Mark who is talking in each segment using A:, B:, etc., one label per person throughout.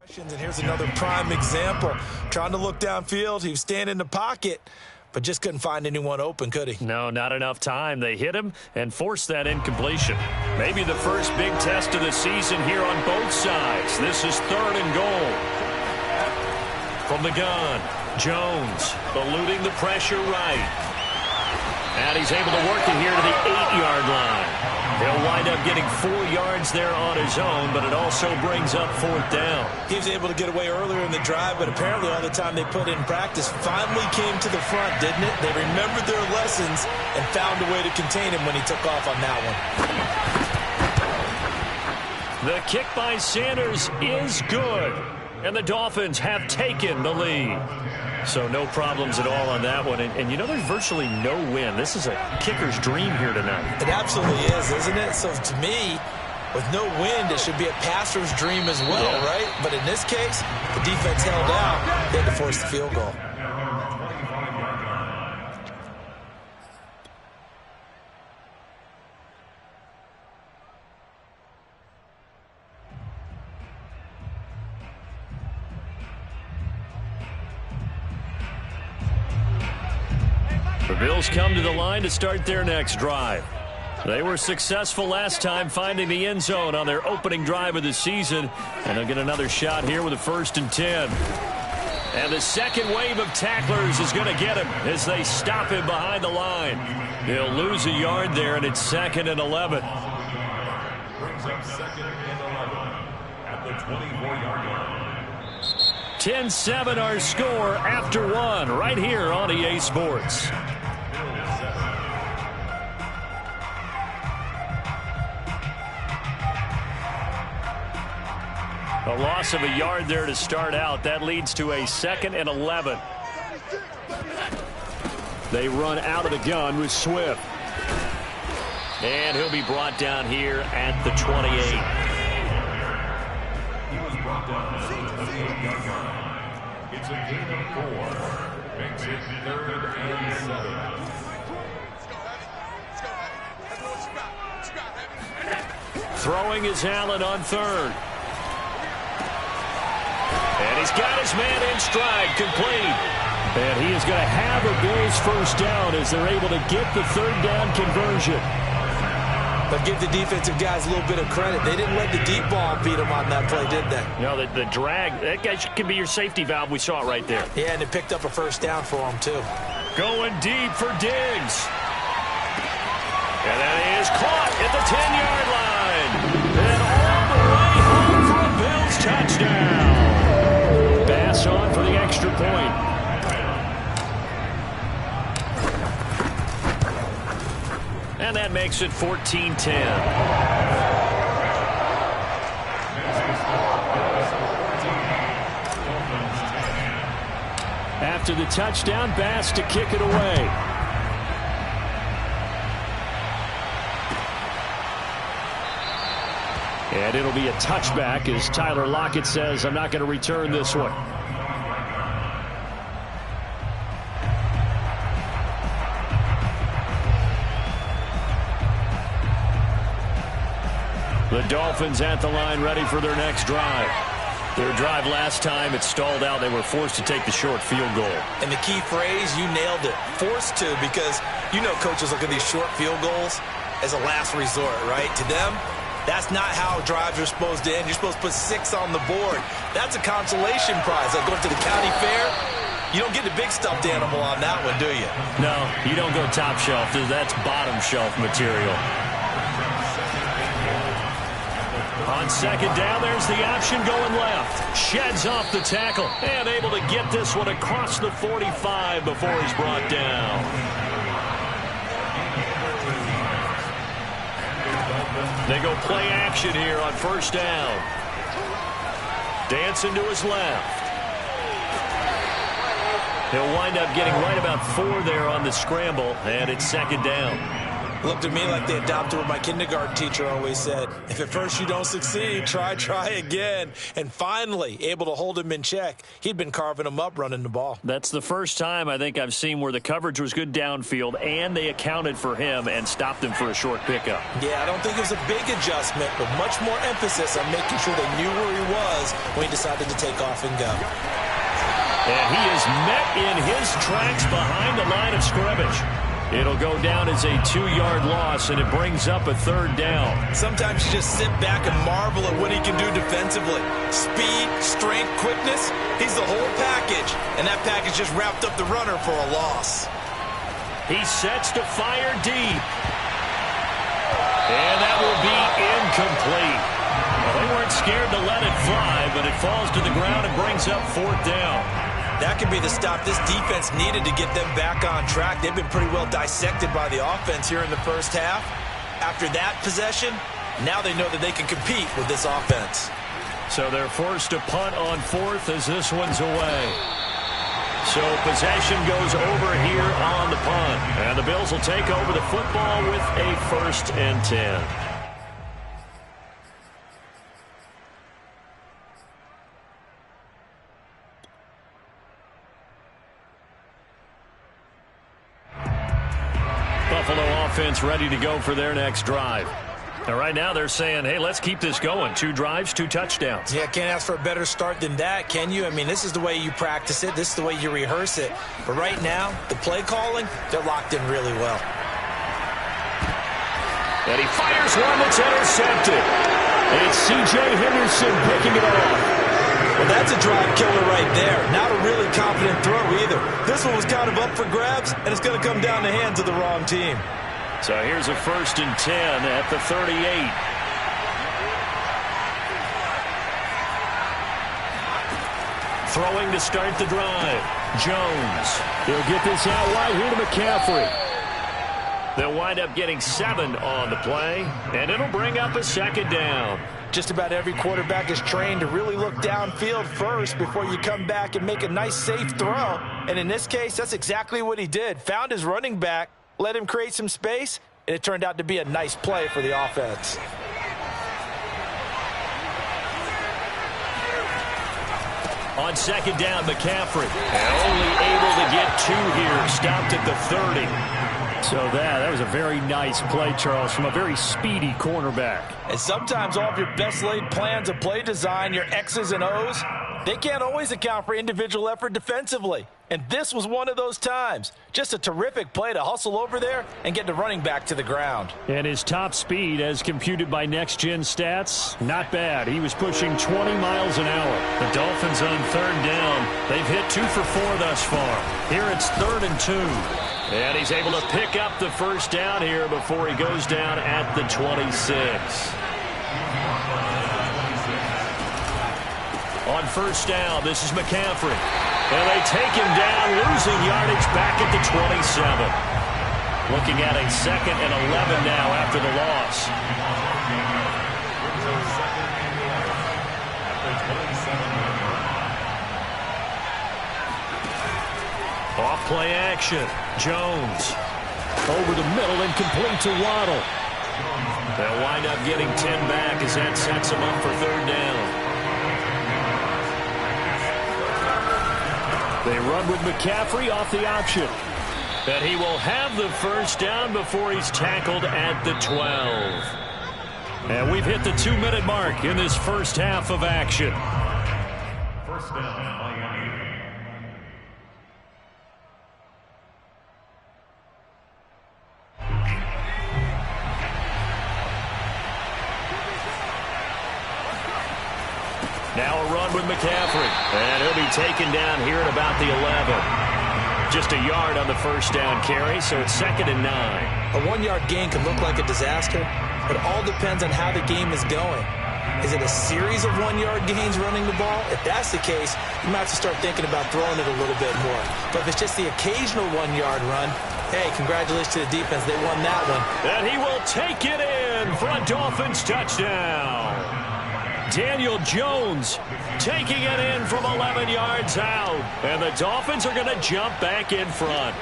A: And here's another prime example. Trying to look downfield. He was standing in the pocket, but just couldn't find anyone open, could he?
B: No, not enough time. They hit him and forced that incompletion. Maybe the first big test of the season here on both sides. This is 3rd and goal. From the gun, Jones eluding the pressure right. And he's able to work it here to the 8-yard line. He'll wind up getting 4 yards there on his own, but it also brings up 4th down.
A: He was able to get away earlier in the drive, but apparently all the time they put in practice finally came to the front, didn't it? They remembered their lessons and found a way to contain him when he took off on that
B: one. The kick by Sanders is good, and the Dolphins have taken the lead. So no problems at all on that one. And you know, there's virtually no wind. This is a kicker's dream here tonight.
A: It absolutely is, isn't it? So to me, with no wind, it should be a passer's dream as well, yeah. Right? But in this case, the defense held out. They had to force the field goal.
B: The Bills come to the line to start their next drive. They were successful last time finding the end zone on their opening drive of the season, and they'll get another shot here with a 1st and 10. And the second wave of tacklers is going to get him as they stop him behind the line. He'll lose a yard there, and it's 2nd and 11.
C: Brings up 2nd and 11 at the 24-yard line.
B: 10-7 our score after 1 right here on EA Sports. A loss of a yard there to start out. That leads to a 2nd and 11. They run out of the gun with Swift. And he'll be brought down here at the 28.
C: He was brought down at the 28-yard line. It's a gain of 4. Makes it 3rd and 7.
B: Throwing is Allen on 3rd. And he's got his man in stride, complete. And he is going to have a Bills 1st down as they're able to get the 3rd down conversion.
A: But give the defensive guys a little bit of credit. They didn't let the deep ball beat them on that play, did they?
B: No, the drag, that guy can be your safety valve. We saw it right there.
A: Yeah, and it picked up a 1st down for him, too.
B: Going deep for Diggs. And that is caught at the 10-yard line. And all the way home for a Bills touchdown. Bass on for the extra point. And that makes it 14-10. After the touchdown, Bass to kick it away. And it'll be a touchback as Tyler Lockett says, I'm not going to return this one. The Dolphins at the line ready for their next drive. Their drive last time, it stalled out. They were forced to take the short field goal.
A: And the key phrase, you nailed it. Forced to, because you know coaches look at these short field goals as a last resort, right? To them, that's not how drives are supposed to end. You're supposed to put 6 on the board. That's a consolation prize. Like going to the county fair, you don't get the big stuffed animal on that one, do you?
B: No, you don't go top shelf. That's bottom shelf material. On 2nd down, there's the option going left. Sheds off the tackle and able to get this one across the 45 before he's brought down. They go play action here on 1st down. Dancing to his left. He'll wind up getting right about 4 there on the scramble, and it's 2nd down.
A: Looked at me like they adopted what my kindergarten teacher always said. If at first you don't succeed, try again. And finally, able to hold him in check. He'd been carving him up running the ball.
B: That's the first time I think I've seen where the coverage was good downfield and they accounted for him and stopped him for a short pickup.
A: Yeah, I don't think it was a big adjustment, but much more emphasis on making sure they knew where he was when he decided to take off and go.
B: And he is met in his tracks behind the line of scrimmage. It'll go down as a 2-yard loss, and it brings up a 3rd down.
A: Sometimes you just sit back and marvel at what he can do defensively. Speed, strength, quickness, he's the whole package. And that package just wrapped up the runner for a loss.
B: He sets to fire deep. And that will be incomplete. Well, they weren't scared to let it fly, but it falls to the ground and brings up 4th down.
A: That could be the stop this defense needed to get them back on track. They've been pretty well dissected by the offense here in the first half. After that possession, now they know that they can compete with this offense.
B: So they're forced to punt on 4th as this one's away. So possession goes over here on the punt. And the Bills will take over the football with a 1st and 10. Buffalo offense ready to go for their next drive. Now, right now they're saying, hey, let's keep this going. 2 drives, 2 touchdowns.
A: Yeah, can't ask for a better start than that, can you? I mean, this is the way you practice it. This is the way you rehearse it. But right now, the play calling, they're locked in really well.
B: And he fires one that's intercepted. It's C.J. Henderson picking it off.
A: Well, that's a drive killer right there. Not a really confident throw either. This one was kind of up for grabs, and it's going to come down the hands of the wrong team.
B: So here's a 1st and 10 at the 38. Throwing to start the drive. Jones. He'll get this out wide here to McCaffrey. They'll wind up getting 7 on the play, and it'll bring up a 2nd down.
A: Just about every quarterback is trained to really look downfield first before you come back and make a nice, safe throw. And in this case, that's exactly what he did. Found his running back, let him create some space, and it turned out to be a nice play for the offense.
B: On 2nd down, McCaffrey. Only able to get 2 here. Stopped at the 30. So that was a very nice play, Charles, from a very speedy cornerback.
A: And sometimes all of your best laid plans of play design, your X's and O's, they can't always account for individual effort defensively. And this was one of those times. Just a terrific play to hustle over there and get the running back to the ground.
B: And his top speed, as computed by Next Gen Stats, not bad. He was pushing 20 miles an hour. The Dolphins on 3rd down. They've hit 2 for 4 thus far. Here it's 3rd and 2. And he's able to pick up the 1st down here before he goes down at the 26. On 1st down, this is McCaffrey. And they take him down, losing yardage back at the 27. Looking at a 2nd and 11 now after the loss. Off play action. Jones. Over the middle and complete to Waddle. They'll wind up getting 10 back as that sets them up for 3rd down. They run with McCaffrey off the option. And he will have the 1st down before he's tackled at the 12. And we've hit the 2-minute mark in this first half of action.
C: 1st down.
B: Now a run with McCaffrey. And he'll be taken down here at about the 11. Just a yard on the 1st down carry, so it's 2nd and 9.
A: A 1-yard gain can look like a disaster, but it all depends on how the game is going. Is it a series of 1-yard gains running the ball? If that's the case, you might have to start thinking about throwing it a little bit more. But if it's just the occasional 1-yard run, hey, congratulations to the defense. They won that one.
B: And he will take it in for a Dolphins touchdown. Daniel Jones taking it in from 11 yards out. And the Dolphins are going to jump back in front.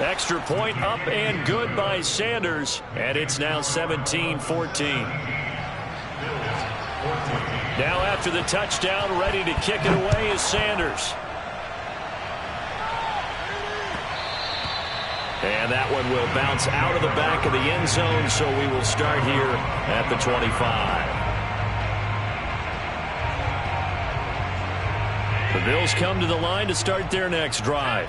B: Extra point up and good by Sanders, and it's now 17-14. Now after the touchdown, ready to kick it away is Sanders. And that one will bounce out of the back of the end zone, so we will start here at the 25. The Bills come to the line to start their next drive.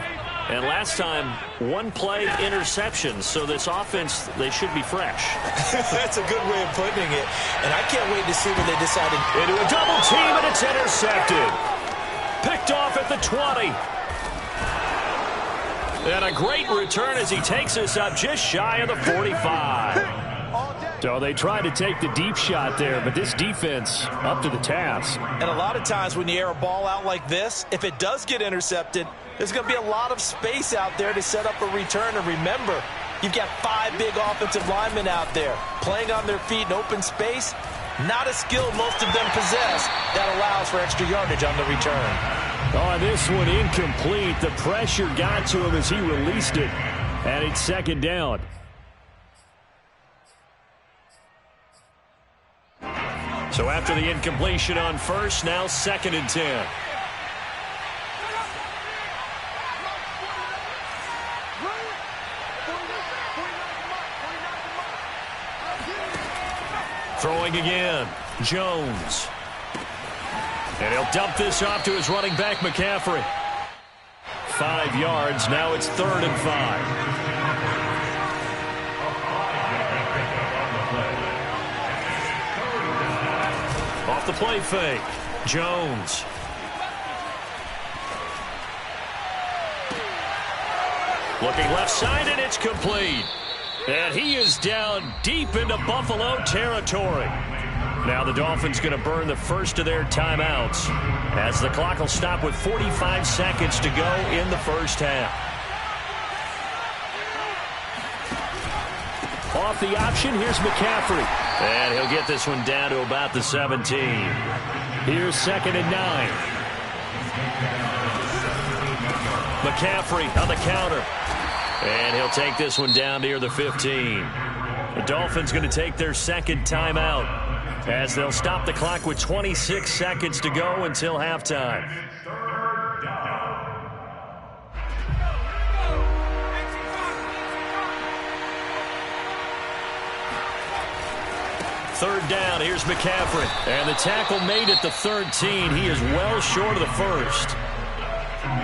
B: And last time, one play interception, so this offense, they should be fresh.
A: That's a good way of putting it. And I can't wait to see when they decide to...
B: Into a double team, and it's intercepted. Picked off at the 20. And a great return as he takes us up just shy of the 45. So they try to take the deep shot there, but this defense up to the task.
A: And a lot of times when you air a ball out like this, if it does get intercepted, there's going to be a lot of space out there to set up a return. And remember, you've got 5 big offensive linemen out there playing on their feet in open space. Not a skill most of them possess that allows for extra yardage on the return.
B: Oh, this one incomplete. The pressure got to him as he released it. And it's second down. So after the incompletion on first, now 2nd and 10. Throwing again, Jones. And he'll dump this off to his running back, McCaffrey. 5 yards, now it's 3rd and 5. Off the play fake, Jones. Looking left side, and it's complete. And he is down deep into Buffalo territory. Now the Dolphins going to burn the first of their timeouts as the clock will stop with 45 seconds to go in the first half. Off the option, here's McCaffrey. And he'll get this one down to about the 17. Here's 2nd and 9. McCaffrey on the counter. And he'll take this one down near the 15. The Dolphins going to take their 2nd timeout as they'll stop the clock with 26 seconds to go until halftime. Third down, here's McCaffrey. And the tackle made at the 13. He is well short of the first.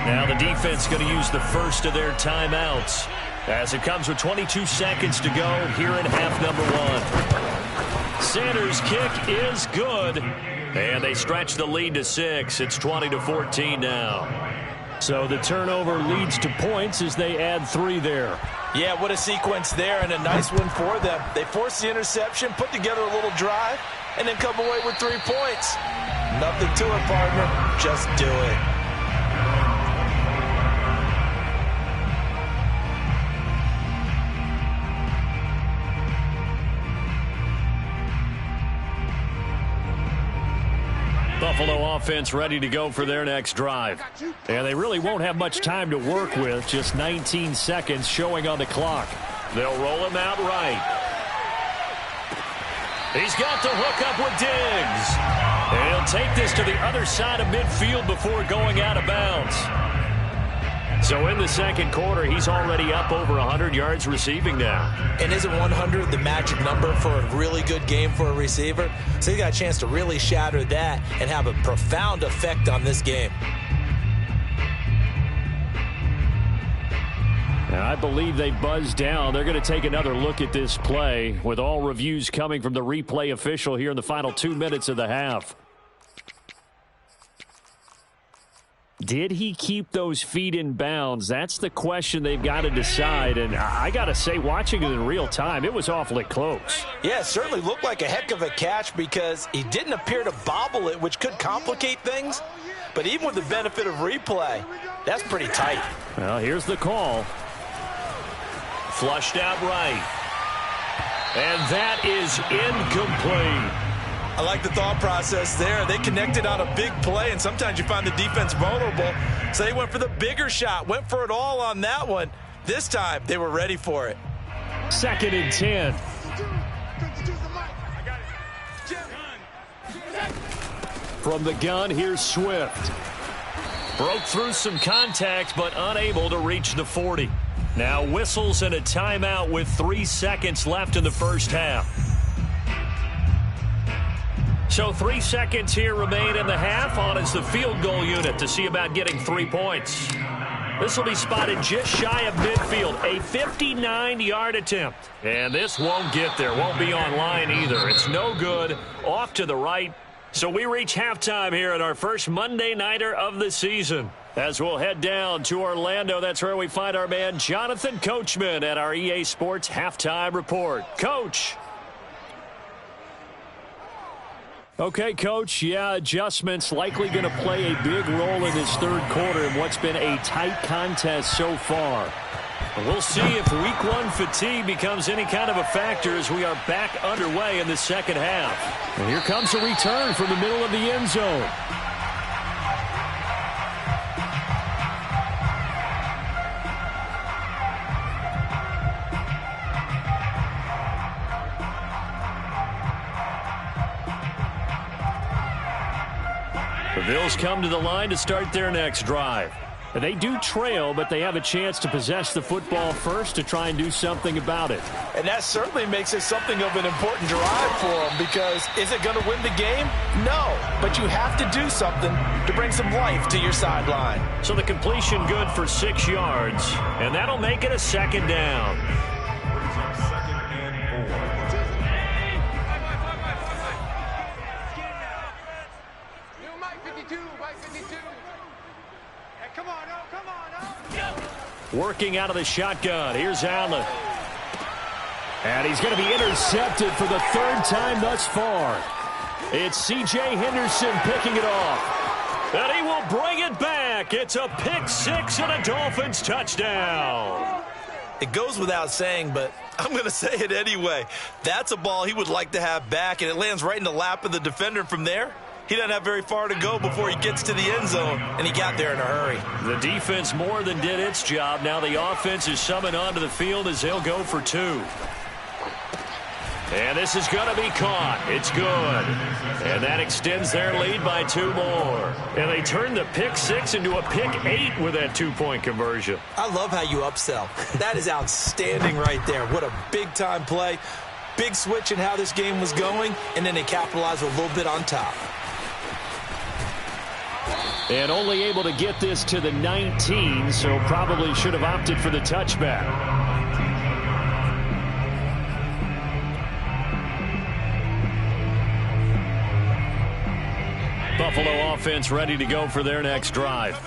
B: Now the defense going to use the first of their timeouts as it comes with 22 seconds to go here in half number 1. Sanders' kick is good. And they stretch the lead to 6. It's 20-14 now. So the turnover leads to points as they add 3 there.
A: Yeah, what a sequence there, and a nice one for them. They force the interception, put together a little drive, and then come away with 3 points. Nothing to it, partner. Just do it.
B: Buffalo offense ready to go for their next drive. And they really won't have much time to work with, just 19 seconds showing on the clock. They'll roll him out right. He's got the hook up with Diggs. And he'll take this to the other side of midfield before going out of bounds. So in the second quarter, he's already up over 100 yards receiving now.
A: And isn't 100 the magic number for a really good game for a receiver? So he got a chance to really shatter that and have a profound effect on this game.
B: And I believe they buzzed down. They're going to take another look at this play with all reviews coming from the replay official here in the final 2 minutes of the half. Did he keep those feet in bounds? That's the question they've got to decide. And I got to say, watching it in real time, it was awfully close.
A: Yeah, it certainly looked like a heck of a catch because he didn't appear to bobble it, which could complicate things. But even with the benefit of replay, that's pretty tight.
B: Well, here's the call. Flushed out right. And that is incomplete.
A: I like the thought process there. They connected on a big play, and sometimes you find the defense vulnerable. So they went for the bigger shot, went for it all on that one. This time, they were ready for it.
B: 2nd and 10. From the gun, here's Swift. Broke through some contact, but unable to reach the 40. Now whistles and a timeout with 3 seconds left in the first half. So 3 seconds here remain in the half. On is the field goal unit to see about getting 3 points. This will be spotted just shy of midfield. A 59-yard attempt. And this won't get there. Won't be on line either. It's no good. Off to the right. So we reach halftime here at our first Monday Nighter of the season. As we'll head down to Orlando, that's where we find our man Jonathan Coachman at our EA Sports Halftime Report. Coach. Okay, Coach, adjustments likely going to play a big role in this third quarter in what's been a tight contest so far. We'll see if Week 1 fatigue becomes any kind of a factor as we are back underway in the second half. And here comes a return from the middle of the end zone. The Bills come to the line to start their next drive. They do trail, but they have a chance to possess the football first to try and do something about it.
A: And that certainly makes it something of an important drive for them, because is it going to win the game? No, but you have to do something to bring some life to your sideline.
B: So the completion good for 6 yards, and that'll make it a second down. Working out of the shotgun. Here's Allen. And he's going to be intercepted for the 3rd time thus far. It's C.J. Henderson picking it off. And he will bring it back. It's a pick 6 and a Dolphins touchdown.
A: It goes without saying, but I'm going to say it anyway. That's a ball he would like to have back, and it lands right in the lap of the defender from there. He doesn't have very far to go before he gets to the end zone, and he got there in a hurry.
B: The defense more than did its job. Now the offense is summoned onto the field as they'll go for 2. And this is going to be caught. It's good. And that extends their lead by 2 more. And they turn the pick 6 into a pick 8 with that 2-point conversion.
A: I love how you upsell. That is outstanding right there. What a big-time play. Big switch in how this game was going, and then they capitalized a little bit on top.
B: And only able to get this to the 19, so probably should have opted for the touchback. Buffalo offense ready to go for their next drive.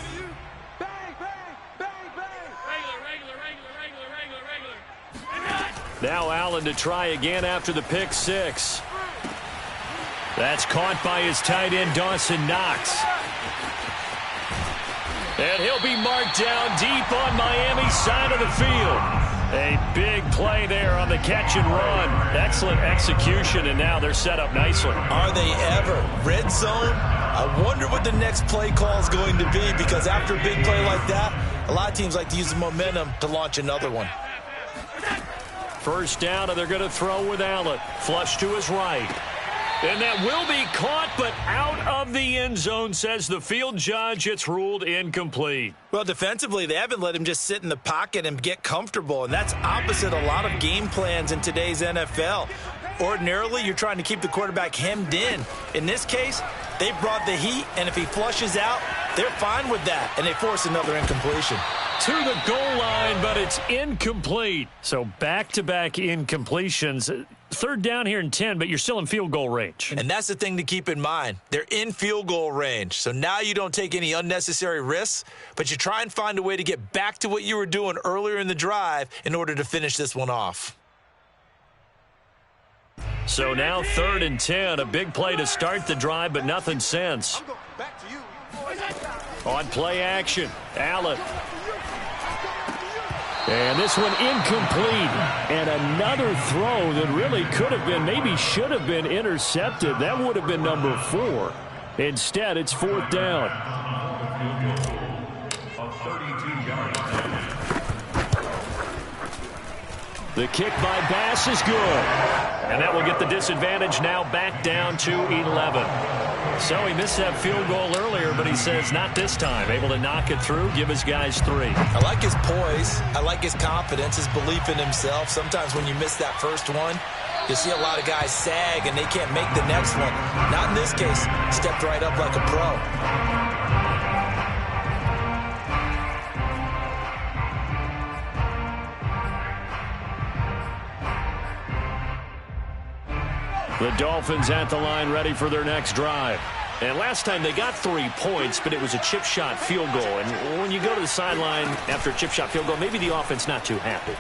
B: Now Allen to try again after the pick 6. That's caught by his tight end, Dawson Knox. And he'll be marked down deep on Miami's side of the field. A big play there on the catch and run. Excellent execution, and now they're set up nicely.
A: Are they ever? Red zone? I wonder what the next play call is going to be, because after a big play like that, a lot of teams like to use the momentum to launch another one.
B: First down, and they're going to throw with Allen. Flush to his right. And that will be caught, but out of the end zone, says the field judge. It's ruled incomplete.
A: Well, defensively, they haven't let him just sit in the pocket and get comfortable, and that's opposite a lot of game plans in today's NFL. Ordinarily, you're trying to keep the quarterback hemmed in. In this case, they brought the heat, and if he flushes out, they're fine with that, and they force another incompletion.
B: To the goal line, but it's incomplete. So back-to-back incompletions. 3rd down here and 10, but you're still in field goal range.
A: And that's the thing to keep in mind. They're in field goal range. So now you don't take any unnecessary risks, but you try and find a way to get back to what you were doing earlier in the drive in order to finish this one off.
B: So now 3rd and 10, a big play to start the drive, but nothing since. On play action, Allen. And this one incomplete. And another throw that really could have been, maybe should have been intercepted. That would have been number 4. Instead, it's 4th down. The kick by Bass is good. And that will get the disadvantage now back down to 11. So he missed that field goal earlier, but he says not this time. Able to knock it through, give his guys 3.
A: I like his poise. I like his confidence, his belief in himself. Sometimes when you miss that first one, you see a lot of guys sag and they can't make the next one. Not in this case. Stepped right up like a pro.
B: The Dolphins at the line ready for their next drive. And last time they got 3 points, but it was a chip shot field goal. And when you go to the sideline after a chip shot field goal, maybe the offense not too happy.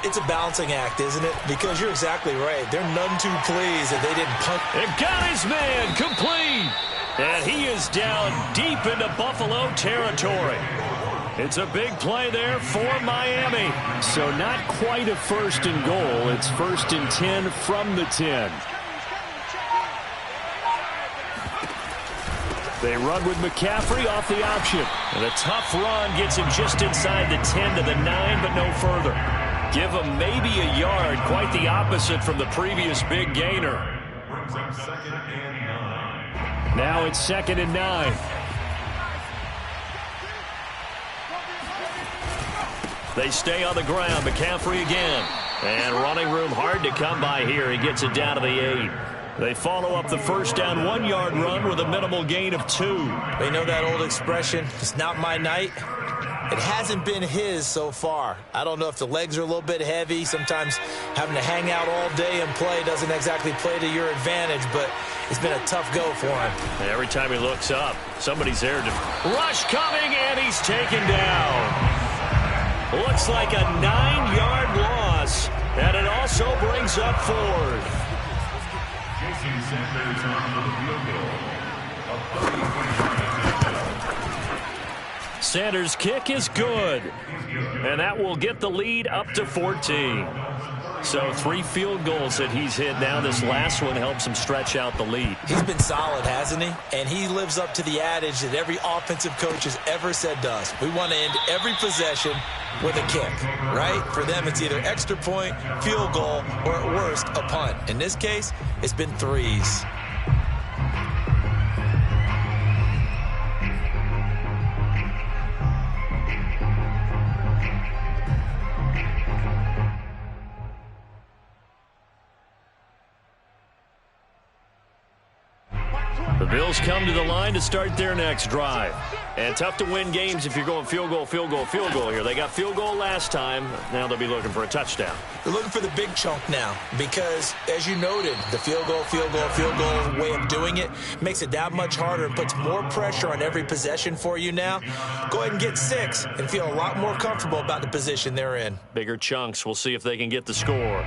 A: It's a balancing act, isn't it? Because you're exactly right. They're none too pleased that they didn't punt.
B: And got his man complete. And he is down deep into Buffalo territory. It's a big play there for Miami. So not quite a 1st and goal. It's 1st and 10 from the 10. They run with McCaffrey off the option. And a tough run gets him just inside the 10 to the 9, but no further. Give him maybe a yard. Quite the opposite from the previous big gainer. Now it's 2nd and 9. They stay on the ground. McCaffrey again. And running room hard to come by here. He gets it down to the 8. They follow up the first down 1-yard run with a minimal gain of 2.
A: They know that old expression, it's not my night. It hasn't been his so far. I don't know if the legs are a little bit heavy. Sometimes having to hang out all day and play doesn't exactly play to your advantage, but it's been a tough go for him.
B: And every time he looks up, somebody's there to rush coming, and he's taken down. Looks like a 9-yard loss, and it also brings up 4th.
C: Jason Sanders on the field goal.
B: Sanders' kick is good, and that will get the lead up to 14. So 3 field goals that he's hit now. This last one helps him stretch out the lead.
A: He's been solid, hasn't he? And he lives up to the adage that every offensive coach has ever said to us. We want to end every possession with a kick, right? For them, it's either extra point, field goal, or at worst, a punt. In this case, it's been 3s.
B: The Bills come to the line to start their next drive. And tough to win games if you're going field goal, field goal, field goal here. They got field goal last time. Now they'll be looking for a touchdown.
A: They're looking for the big chunk now because, as you noted, the field goal, field goal, field goal way of doing it makes it that much harder and puts more pressure on every possession for you now. Go ahead and get 6 and feel a lot more comfortable about the position they're in.
B: Bigger chunks. We'll see if they can get the score.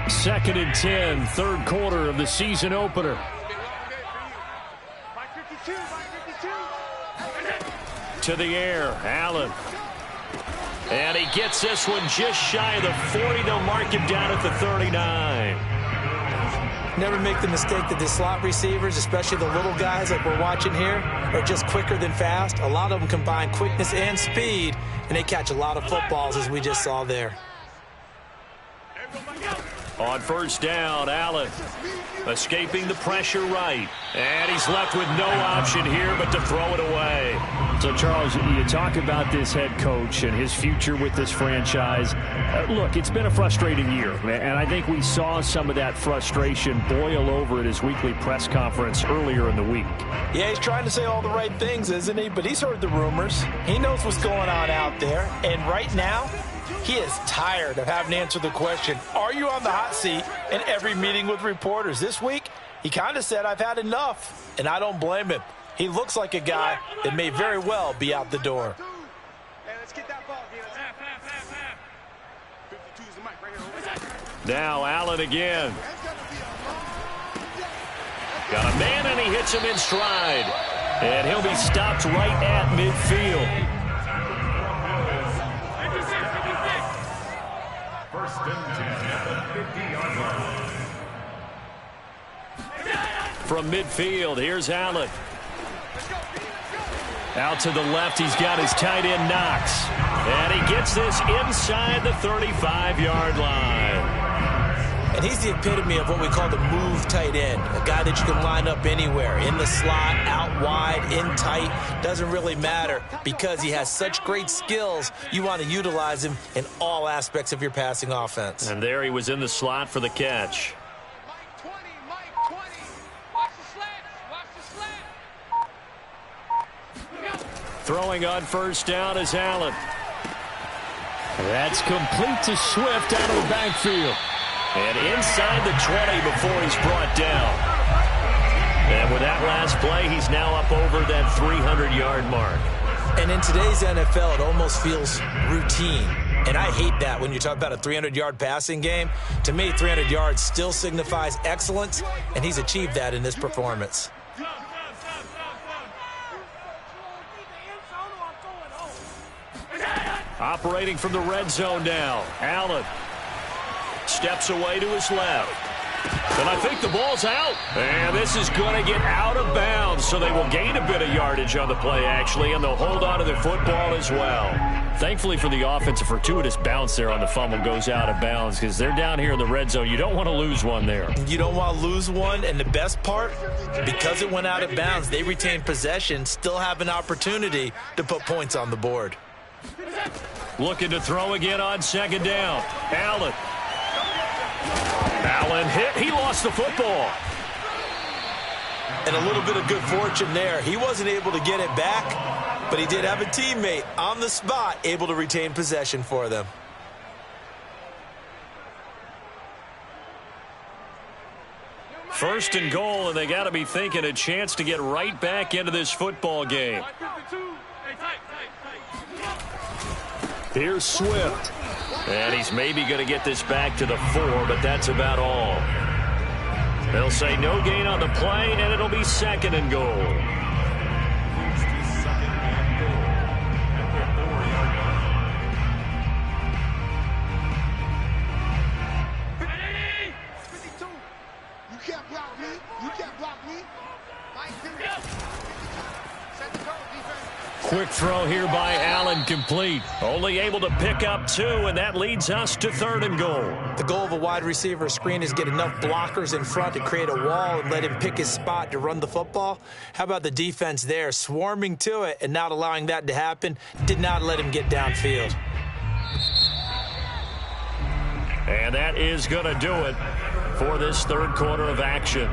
B: Second and 10, 3rd quarter of the season opener. To the air, Allen. And he gets this one just shy of the 40. They'll mark him down at the 39.
A: Never make the mistake that the slot receivers, especially the little guys like we're watching here, are just quicker than fast. A lot of them combine quickness and speed, and they catch a lot of footballs, as we just saw there.
B: On first down, Allen escaping the pressure right. And he's left with no option here but to throw it away.
D: So, Charles, you talk about this head coach and his future with this franchise. Look, it's been a frustrating year, and I think we saw some of that frustration boil over at his weekly press conference earlier in the week.
A: Yeah, he's trying to say all the right things, isn't he? But he's heard the rumors. He knows what's going on out there. And right now, he is tired of having to answer the question, are you on the hot seat, in every meeting with reporters. This week, he kind of said, I've had enough, and I don't blame him. He looks like a guy that may very well be out the door.
B: Now Allen again. Got a man, and he hits him in stride. And he'll be stopped right at midfield.
C: First and 10 at the 50-yard line.
B: From midfield, here's Allen. Out to the left, he's got his tight end, Knox. And he gets this inside the 35-yard line.
A: And he's the epitome of what we call the move tight end, a guy that you can line up anywhere, in the slot, out wide, in tight, doesn't really matter because he has such great skills. You want to utilize him in all aspects of your passing offense.
B: And there he was in the slot for the catch.
E: Mike 20. Watch the slant. Watch the slant.
B: Throwing on first down is Allen. That's complete to Swift out of the backfield. And inside the 20 before he's brought down. And with that last play, he's now up over that 300-yard mark.
A: And in today's NFL, it almost feels routine. And I hate that when you talk about a 300-yard passing game. To me, 300 yards still signifies excellence, and he's achieved that in this performance.
B: Operating from the red zone now. Allen steps away to his left. And I think the ball's out. And this is going to get out of bounds, so they will gain a bit of yardage on the play, actually, and they'll hold on to the football as well. Thankfully for the offense, a fortuitous bounce there on the fumble goes out of bounds because they're down here in the red zone. You don't want to lose one there.
A: You don't want to lose one, and the best part, because it went out of bounds, they retain possession, still have an opportunity to put points on the board.
B: Looking to throw again on second down. Allen hit. He lost the football.
A: And a little bit of good fortune there. He wasn't able to get it back, but he did have a teammate on the spot able to retain possession for them.
B: First and goal, and they got to be thinking a chance to get right back into this football game. Here's Swift. And he's maybe going to get this back to the 4, but that's about all. They'll say no gain on the play, and it'll be second and goal.
E: You can't block me. You can't block me.
B: Quick throw here by Allen, complete. Only able to pick up 2, and that leads us to third and goal.
A: The goal of a wide receiver screen is get enough blockers in front to create a wall and let him pick his spot to run the football. How about the defense there, swarming to it and not allowing that to happen? Did not let him get downfield.
B: And that is going to do it for this third quarter of action.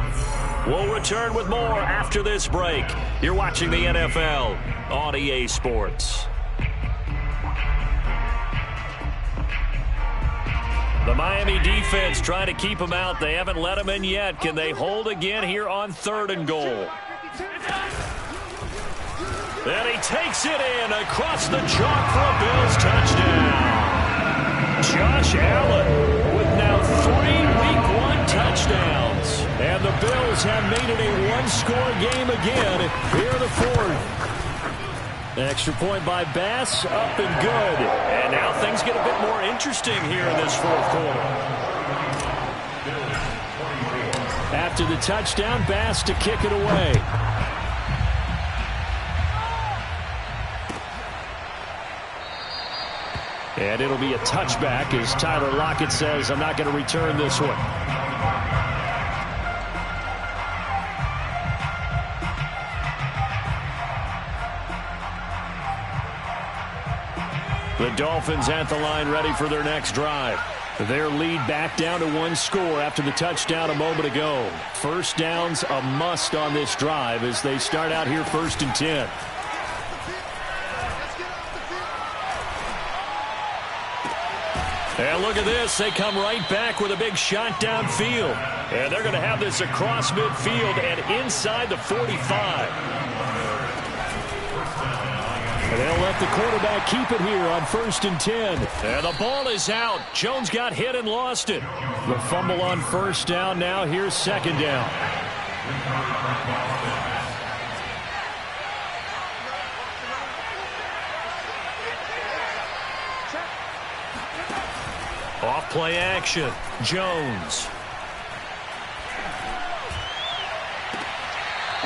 B: We'll return with more after this break. You're watching the NFL on EA Sports. The Miami defense trying to keep them out. They haven't let them in yet. Can they hold again here on third and goal? And he takes it in across the chalk for a Bills touchdown. Josh Allen with now 3 Week 1 touchdowns. And the Bills have made it a one-score game again here in the fourth. Extra point by Bass, up and good. And now things get a bit more interesting here in this fourth quarter. After the touchdown, Bass to kick it away. And it'll be a touchback as Tyler Lockett says, I'm not going to return this one. The Dolphins at the line ready for their next drive. Their lead back down to 1 score after the touchdown a moment ago. First down's a must on this drive as they start out here 1st and 10. And look at this. They come right back with a big shot downfield. And they're going to have this across midfield and inside the 45. And they'll let the quarterback keep it here on 1st and 10. And the ball is out. Jones got hit and lost it. The fumble on first down. Now here's second down. Off play action. Jones.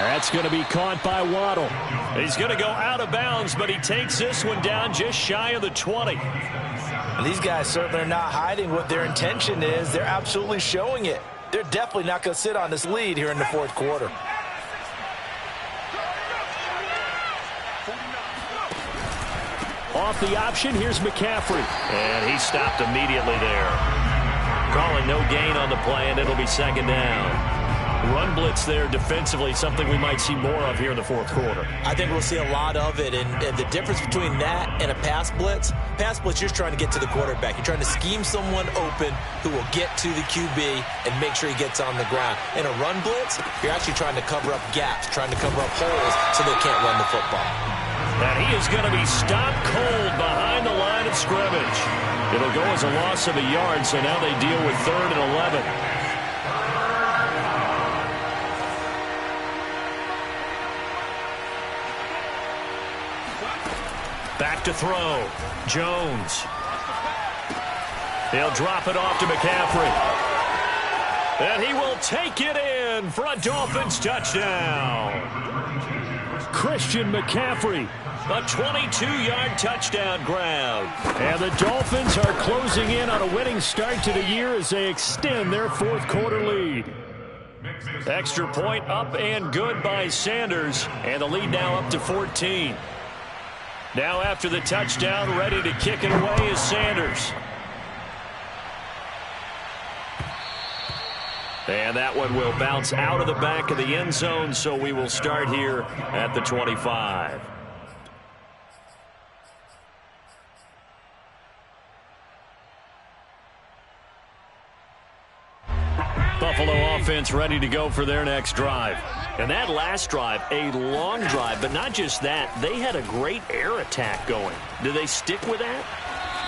D: That's going to be caught by Waddle.
B: He's going to go out of bounds, but he takes this one down just shy of the 20.
A: And these guys certainly are not hiding what their intention is. They're absolutely showing it. They're definitely not going to sit on this lead here in the fourth quarter.
D: Off the option, here's McCaffrey.
B: And he stopped immediately there. Calling no gain on the play, and it'll be second down. Run blitz there defensively, something we might see more of here in the fourth quarter.
A: I think we'll see a lot of it, and the difference between that and a pass blitz, you're trying to get to the quarterback. You're trying to scheme someone open who will get to the QB and make sure he gets on the ground. In a run blitz, you're actually trying to cover up gaps, trying to cover up holes so they can't run the football.
B: And he is going to be stopped cold behind the line of scrimmage. It'll go as a loss of a yard, so now they deal with 3rd and 11. Back to throw. Jones. He'll drop it off to McCaffrey. And he will take it in for a Dolphins touchdown.
D: Christian McCaffrey.
B: A 22-yard touchdown grab.
D: And the Dolphins are closing in on a winning start to the year as they extend their fourth quarter lead.
B: Extra point up and good by Sanders. And the lead now up to 14. Now after the touchdown, ready to kick it away is Sanders. And that one will bounce out of the back of the end zone, so we will start here at the 25. Buffalo offense ready to go for their next drive. And that last drive, a long drive, but not just that, they had a great air attack going. Do they stick with that?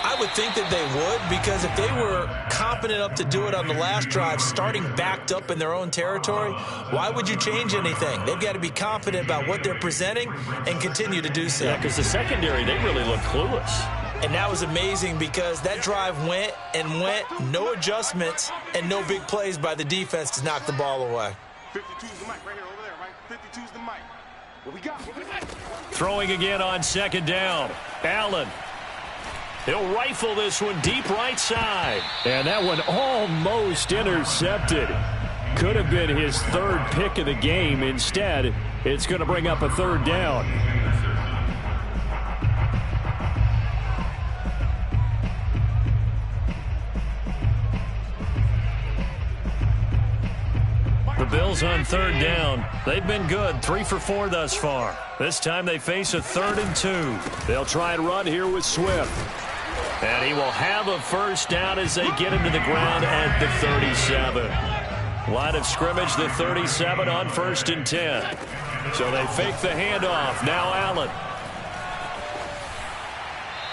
A: I would think that they would, because if they were confident enough to do it on the last drive, starting backed up in their own territory, why would you change anything? They've got to be confident about what they're presenting and continue to do so.
B: Yeah, because the secondary, they really look clueless.
A: And that was amazing because that drive went and went, no adjustments, and no big plays by the defense to knock the ball away.
E: 52's the mic right here, over there, right? 52's the mic. What we got?
B: Throwing again on second down. Allen. He'll rifle this one deep right side.
D: And that one almost intercepted. Could have been his 3rd pick of the game. Instead, it's going to bring up a 3rd down.
B: The Bills on 3rd down. They've been good, 3 for 4 thus far. This time they face a 3rd and 2.
D: They'll try and run here with Swift.
B: And he will have a first down as they get him to the ground at the 37. Line of scrimmage, the 37 on 1st and 10. So they fake the handoff. Now Allen.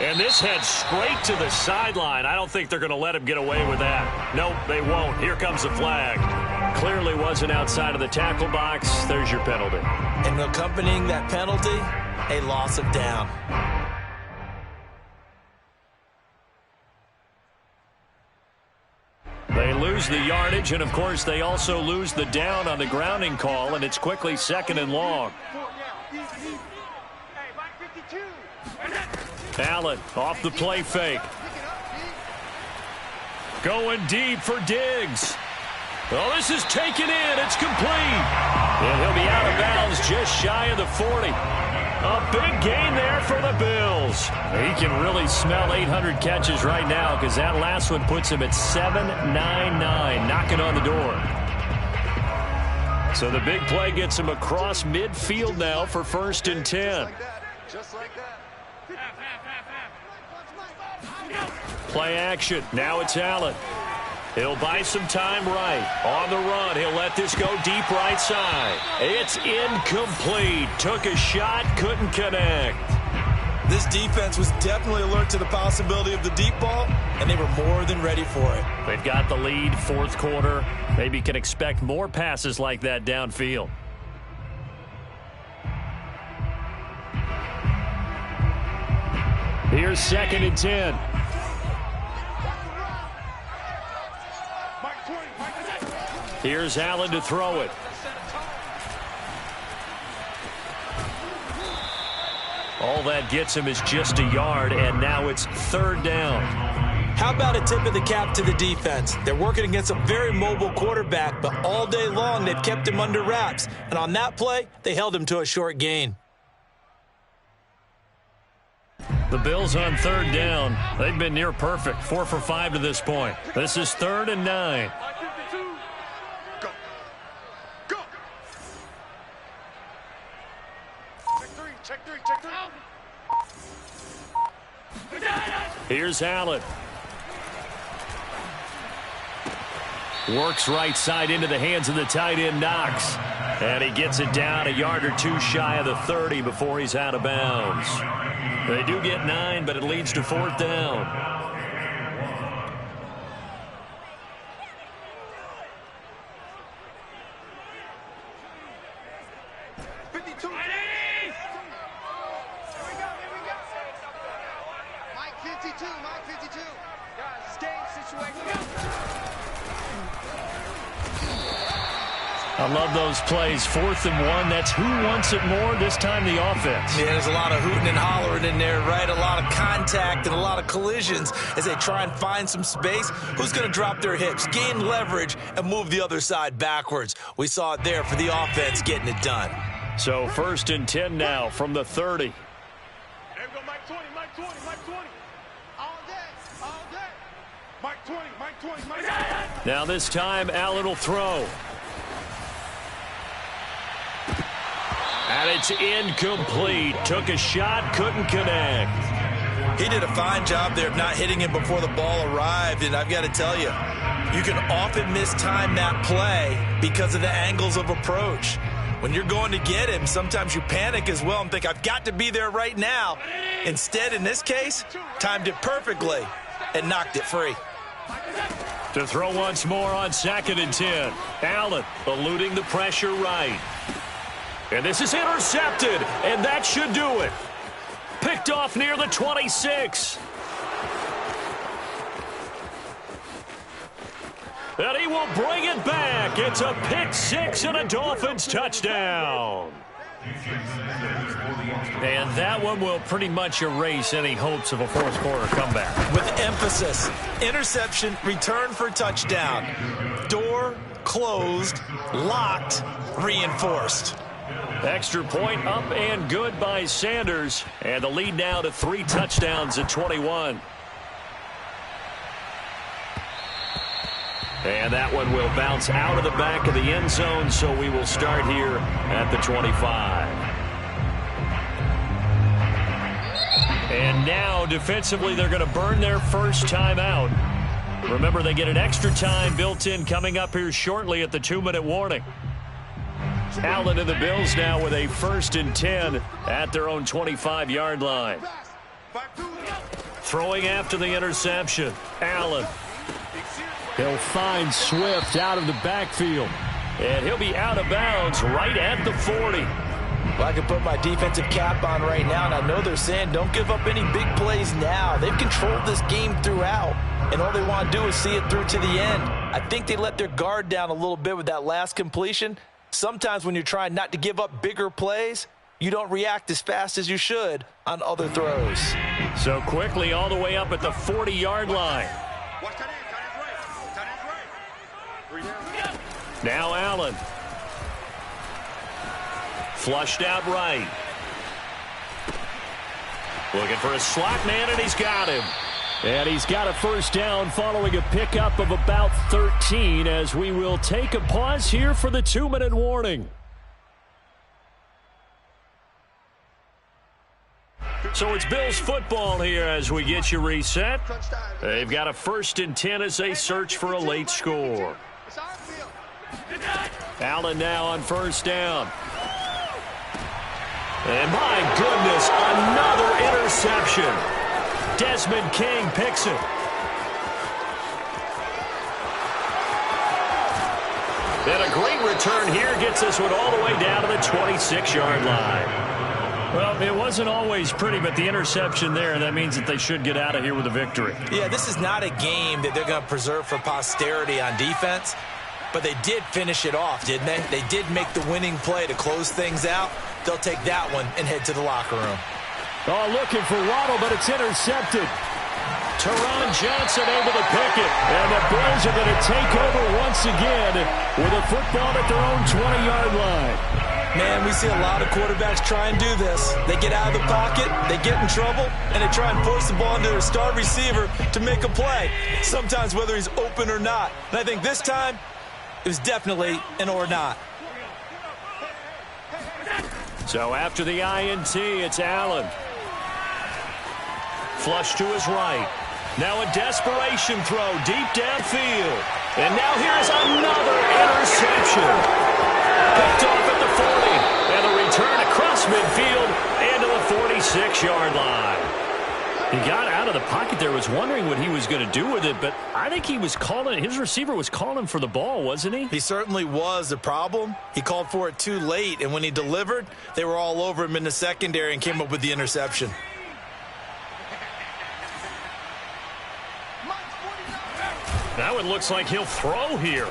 B: And this heads straight to the sideline. I don't think they're going to let him get away with that. Nope, they won't. Here comes the flag. Clearly wasn't outside of the tackle box. There's your penalty.
A: And accompanying that penalty, a loss of down.
B: They lose the yardage, and of course they also lose the down on the grounding call, and it's quickly 2nd and long. Allen off the play fake. Going deep for Diggs. Oh, this is taken in. It's complete. And he'll be out of bounds just shy of the 40. A big gain there for the Bills. He can really smell 800 catches right now because that last one puts him at 799, knocking on the door. So the big play gets him across midfield now for 1st and 10.
E: Just like that.
B: Play action. Now it's Allen. He'll buy some time right. On the run, he'll let this go deep right side. It's incomplete. Took a shot, couldn't connect.
A: This defense was definitely alert to the possibility of the deep ball, and they were more than ready for it.
B: They've got the lead, 4th quarter. Maybe can expect more passes like that downfield.
D: Here's 2nd and 10.
B: Here's Allen to throw it. All that gets him is just a yard, and now it's 3rd down.
A: How about a tip of the cap to the defense? They're working against a very mobile quarterback, but all day long they've kept him under wraps. And on that play, they held him to a short gain.
B: The Bills on 3rd down. They've been near perfect, 4 for 5 to this point. This is 3rd and 9.
E: Go. Go. Check three.
B: Here's Allen. Works right side into the hands of the tight end, Knox. And he gets it down a yard or two shy of the 30 before he's out of bounds. They do get 9, but it leads to 4th down.
E: Mike 52. Guys, it's game situation.
B: I love those plays. 4th and 1. That's who wants it more, this time the offense.
A: Yeah, there's a lot of hooting and hollering in there, right? A lot of contact and a lot of collisions as they try and find some space. Who's going to drop their hips, gain leverage, and move the other side backwards? We saw it there for the offense getting it done.
B: So 1st and 10 now from the 30.
E: There we go, Mike 20. All day. Mike 20.
B: Now this time, Allen will throw. And it's incomplete. Took a shot, couldn't connect.
A: He did a fine job there of not hitting him before the ball arrived, and I've got to tell you, you can often mistime that play because of the angles of approach. When you're going to get him, sometimes you panic as well and think, I've got to be there right now. Instead, in this case, timed it perfectly and knocked it free.
B: To throw once more on 2nd and 10. Allen eluding the pressure right. And this is intercepted, and that should do it. Picked off near the 26. And he will bring it back. It's a pick 6 and a Dolphins touchdown. And that one will pretty much erase any hopes of a 4th quarter comeback.
A: With emphasis, interception, return for touchdown. Door closed, locked, reinforced.
B: Extra point up and good by Sanders. And the lead now to 3 touchdowns at 21. And that one will bounce out of the back of the end zone, so we will start here at the 25. And now, defensively, they're going to burn their first time out. Remember, they get an extra time built in coming up here shortly at the 2-minute warning. Allen and the Bills now with a 1st and 10 at their own 25-yard line. Throwing after the interception, Allen.
D: He'll find Swift out of the backfield.
B: And he'll be out of bounds right at the 40.
A: Well, I can put my defensive cap on right now, and I know they're saying don't give up any big plays now. They've controlled this game throughout, and all they want to do is see it through to the end. I think they let their guard down a little bit with that last completion. Sometimes when you're trying not to give up bigger plays, you don't react as fast as you should on other throws.
B: So quickly all the way up at the 40-yard line. Now Allen. Flushed out right. Looking for a slot man, and he's got him.
D: And he's got a 1st down following a pickup of about 13 as we will take a pause here for the 2-minute warning.
B: So it's Bills football here as we get you reset. They've got a 1st and 10 as they search for a late score. Allen now on 1st down. And my goodness, another interception. Desmond King picks it. And a great return here gets this one all the way down to the 26-yard line. Well, it wasn't always pretty, but the interception there, that means that they should get out of here with a victory.
A: Yeah, this is not a game that they're going to preserve for posterity on defense, but they did finish it off, didn't they? They did make the winning play to close things out. They'll take that one and head to the locker room.
D: Oh, looking for Waddle, but it's intercepted. Teron Johnson able to pick it. And the Bills are going to take over once again with a football at their own 20-yard line.
A: Man, we see a lot of quarterbacks try and do this. They get out of the pocket, they get in trouble, and they try and force the ball into their star receiver to make a play, sometimes whether he's open or not. And I think this time, it was definitely an or not.
D: So after the INT, it's Allen. Flush to his right. Now a desperation throw deep downfield. And now here's another interception. Picked off at the 40. And the return across midfield and to the 46-yard line. He got out of the pocket there, was wondering what he was going to do with it, but I think he was calling, his receiver was calling for the ball, wasn't he?
A: He certainly was. The problem, he called for it too late, and when he delivered, they were all over him in the secondary and came up with the interception.
D: Now it looks like he'll throw here.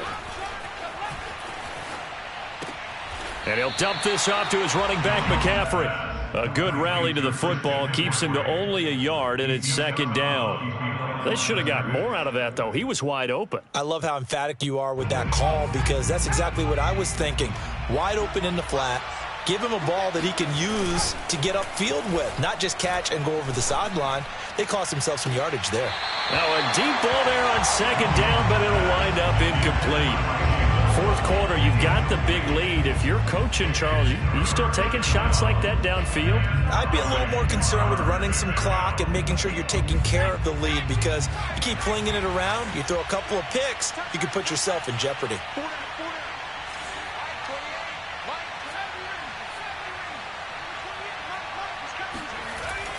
D: And he'll dump this off to his running back, McCaffrey. A good rally to the football keeps him to only a yard, and it's second down. They should have got more out of that, though. He was wide open.
A: I love how emphatic you are with that call because that's exactly what I was thinking. Wide open in the flat. Give him a ball that he can use to get upfield with, not just catch and go over the sideline. They cost themselves some yardage there.
D: Now a deep ball there on second down, but it'll wind up incomplete. Fourth quarter, you've got the big lead. If you're coaching, Charles, you still taking shots like that downfield?
A: I'd be a little more concerned with running some clock and making sure you're taking care of the lead because you keep flinging it around, you throw a couple of picks, you can put yourself in jeopardy.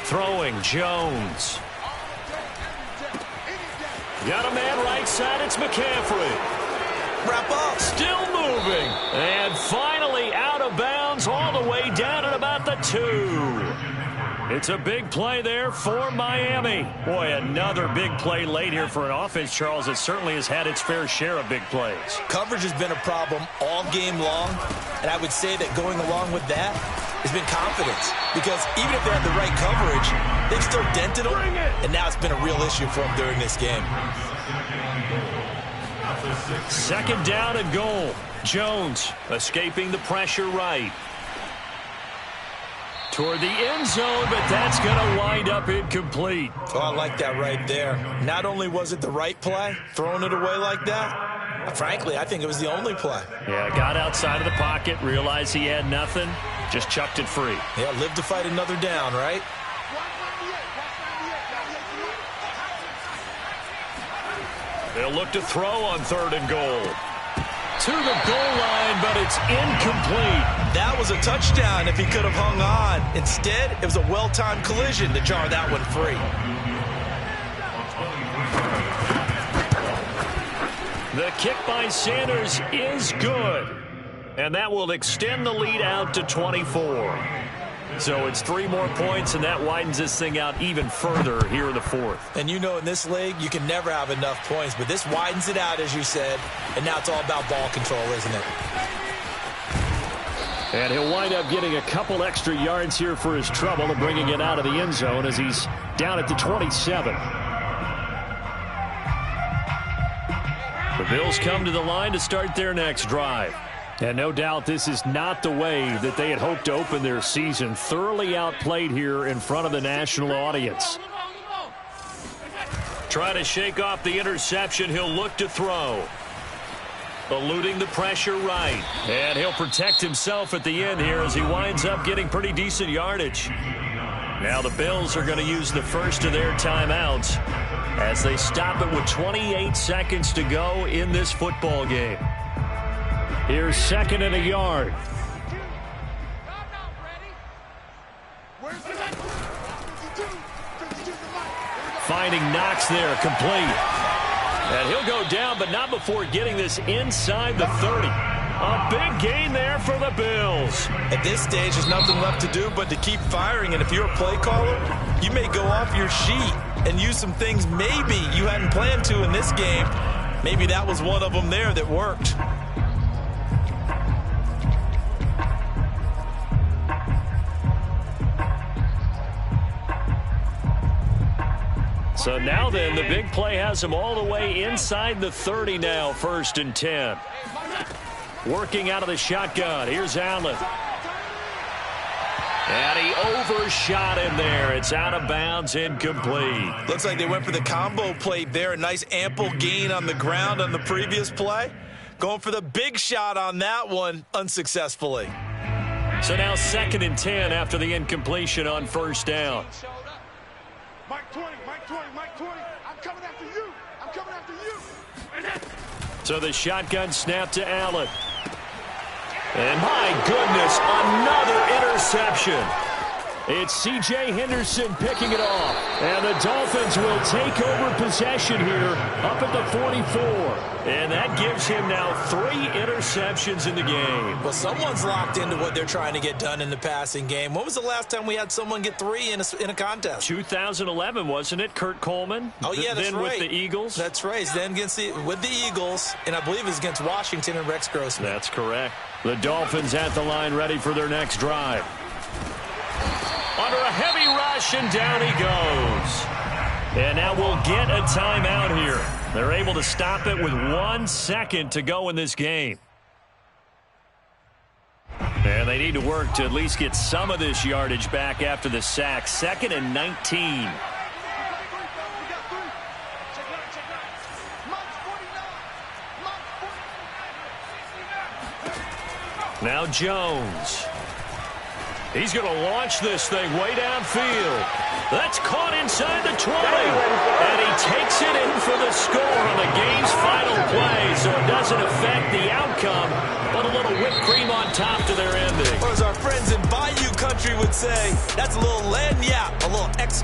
D: Throwing, Jones. Got a man right side, it's McCaffrey.
A: Wrap up.
D: Still moving. And finally out of bounds all the way down at about the 2. It's a big play there for Miami. Boy, another big play late here for an offense, Charles, that certainly has had its fair share of big plays.
A: Coverage has been a problem all game long, and I would say that going along with that has been confidence because even if they had the right coverage, they've still dented them, and now it's been a real issue for them during this game.
D: Second down and goal. Jones escaping the pressure right. Toward the end zone, but that's going to wind up incomplete.
A: Oh, I like that right there. Not only was it the right play, throwing it away like that, frankly, I think it was the only play.
D: Yeah, got outside of the pocket, realized he had nothing, just chucked it free.
A: Yeah, live to fight another down, right?
D: They'll look to throw on third and goal. To the goal line, but it's incomplete.
A: That was a touchdown if he could have hung on. Instead, it was a well-timed collision to jar that one free.
D: The kick by Sanders is good. And that will extend the lead out to 24. So it's 3 more points, and that widens this thing out even further here in the fourth.
A: And you know in this league, you can never have enough points, but this widens it out, as you said, and now it's all about ball control, isn't it?
D: And he'll wind up getting a couple extra yards here for his trouble and bringing it out of the end zone as he's down at the 27. The Bills come to the line to start their next drive. And no doubt this is not the way that they had hoped to open their season. Thoroughly outplayed here in front of the national audience. Trying to shake off the interception. He'll look to throw. Eluding the pressure right. And he'll protect himself at the end here as he winds up getting pretty decent yardage. Now the Bills are going to use the first of their timeouts as they stop it with 28 seconds to go in this football game. Here's second and a yard. Finding Knox there, complete. And he'll go down, but not before getting this inside the 30. A big gain there for the Bills.
A: At this stage, there's nothing left to do but to keep firing. And if you're a play caller, you may go off your sheet and use some things maybe you hadn't planned to in this game. Maybe that was one of them there that worked.
B: So now then, the big play has him all the way inside the 30 now, 1st and 10. Working out of the shotgun. Here's Allen. And he overshot him there. It's out of bounds, incomplete.
A: Looks like they went for the combo plate there. A nice ample gain on the ground on the previous play. Going for the big shot on that one unsuccessfully.
B: So now 2nd and 10 after the incompletion on 1st down.
E: Mike 20, Mike 20, Mike 20. I'm coming after you. I'm coming after you.
B: So the shotgun snap to Allen. And my goodness, another interception. It's C.J. Henderson picking it off. And the Dolphins will take over possession here up at the 44. And that gives him now 3 interceptions in the game.
A: Well, someone's locked into what they're trying to get done in the passing game. When was the last time we had someone get 3 in a contest?
B: 2011, wasn't it? Kurt Coleman?
A: Oh, yeah, that's
B: then
A: right.
B: With the Eagles?
A: That's right. Then with the Eagles, and I believe it was against Washington and Rex Grossman.
B: That's correct. The Dolphins at the line ready for their next drive. Under a heavy rush, and down he goes. And now we'll get a timeout here. They're able to stop it with 1 second to go in this game. And they need to work to at least get some of this yardage back after the sack. 2nd and 19. Now Jones. He's going to launch this thing way downfield. That's caught inside the 20. And he takes it in for the score on the game's final play. So it doesn't affect the outcome, but a little whipped cream on top to their ending.
A: Or as our friends in Bayou Country would say, that's a little lagniappe, a little extra.